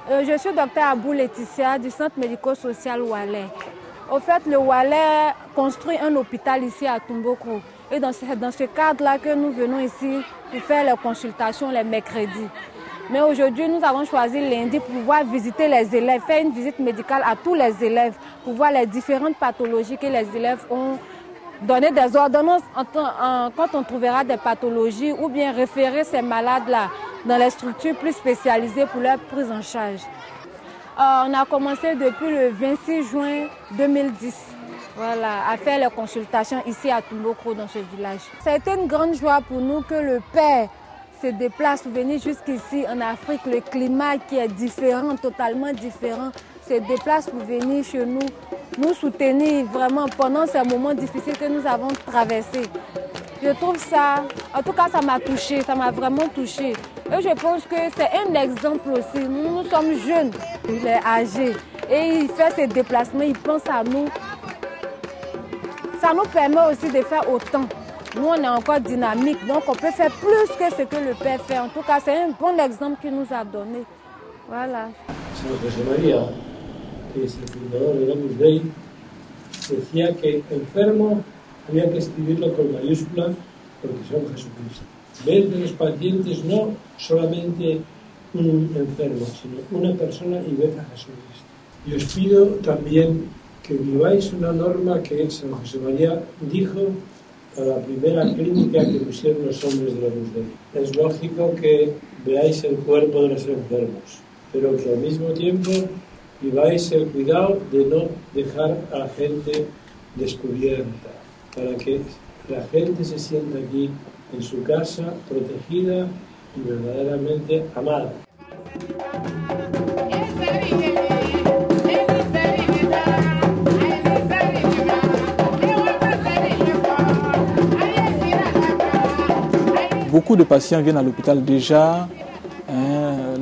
Je suis docteur Abou Laetitia du centre médico-social Oualé. Au fait, le Oualé construit un hôpital ici à Tombouctou. Et dans ce cadre-là que nous venons ici pour faire les consultations les mercredis. Mais aujourd'hui, nous avons choisi lundi pour pouvoir visiter les élèves, faire une visite médicale à tous les élèves, pour voir les différentes pathologies que les élèves ont, donner des ordonnances quand on trouvera des pathologies ou bien référer ces malades-là dans les structures plus spécialisées pour leur prise en charge. On a commencé depuis le 26 juin 2010 à faire les consultations ici à Tombouctou dans ce village. Ça a été une grande joie pour nous que le père se déplace pour venir jusqu'ici en Afrique. Le climat qui est différent, totalement différent, se déplace pour venir chez nous, nous soutenir vraiment pendant ces moments difficiles que nous avons traversés. Je trouve ça, en tout cas ça m'a touché, ça m'a vraiment touché. Et je pense que c'est un exemple aussi. Nous sommes jeunes, il est âgé et il fait ses déplacements, il pense à nous. Ça nous permet aussi de faire autant. Nous, on est encore dynamique, donc on peut faire plus que ce que le père fait. En tout cas, c'est un bon exemple qu'il nous a donné. Voilà. San José María, que es el fundador del Opus Dei, decía que enfermo había que escribirlo con mayúsculas porque son Jesucristo. Ver de los pacientes no solamente un enfermo, sino una persona y ver a Jesucristo. Y os pido también que viváis una norma que San José María dijo para la primera clínica que pusieron los hombres de la Opus Dei. Es lógico que veáis el cuerpo de los enfermos, pero que al mismo tiempo viváis el cuidado de no dejar a la gente descubierta, para que la gente se sienta aquí en su casa, protegida y verdaderamente amada. Beaucoup de patients viennent à l'hôpital déjà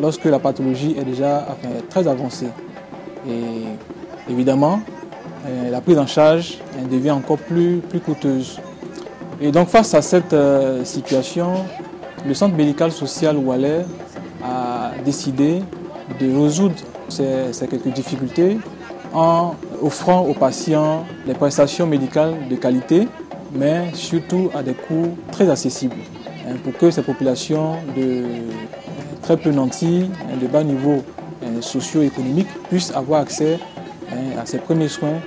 lorsque la pathologie est déjà très avancée. Et évidemment, la prise en charge devient encore plus coûteuse. Et donc face à cette situation, le centre médical social Oualé a décidé de résoudre ces quelques difficultés en offrant aux patients des prestations médicales de qualité, mais surtout à des coûts très accessibles, pour que ces populations de très peu nantis, de bas niveau socio-économique, puissent avoir accès à ces premiers soins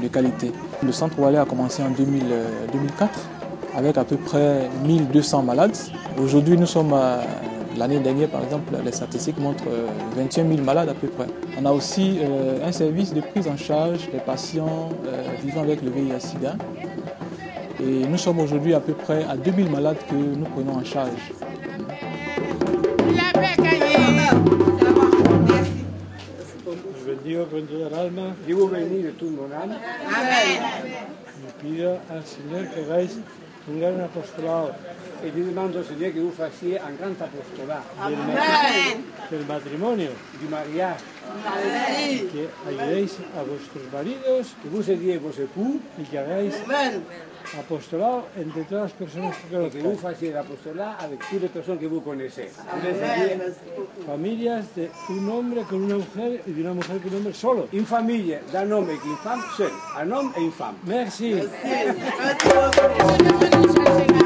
de qualité. Le centre Oualé a commencé en 2004 avec à peu près 1200 malades. Aujourd'hui, nous sommes l'année dernière, par exemple, les statistiques montrent 21 000 malades à peu près. On a aussi un service de prise en charge des patients vivant avec le VIH-Sida. Et nous sommes aujourd'hui à peu près à 2000 malades que nous prenons en charge. Os bendigo con toda el alma. Digo venir de tu monal. Y pido al Señor que hagáis un gran apostolado. E io demando al Signore che voi facciate un grande apostolato Del matrimonio. di Maria, Que ayudéis a vuestros maridos che voi seguite vos epù y que hagáis apostolado entre todas las personas que e che voi conozcáis. facciate l'apostolato a tutte le persone che voi conoscete. Familias de un hombre con una mujer y de una mujer con un hombre solo. In famiglia, da nome che infam, seul, a nome e infam. Merci. Merci.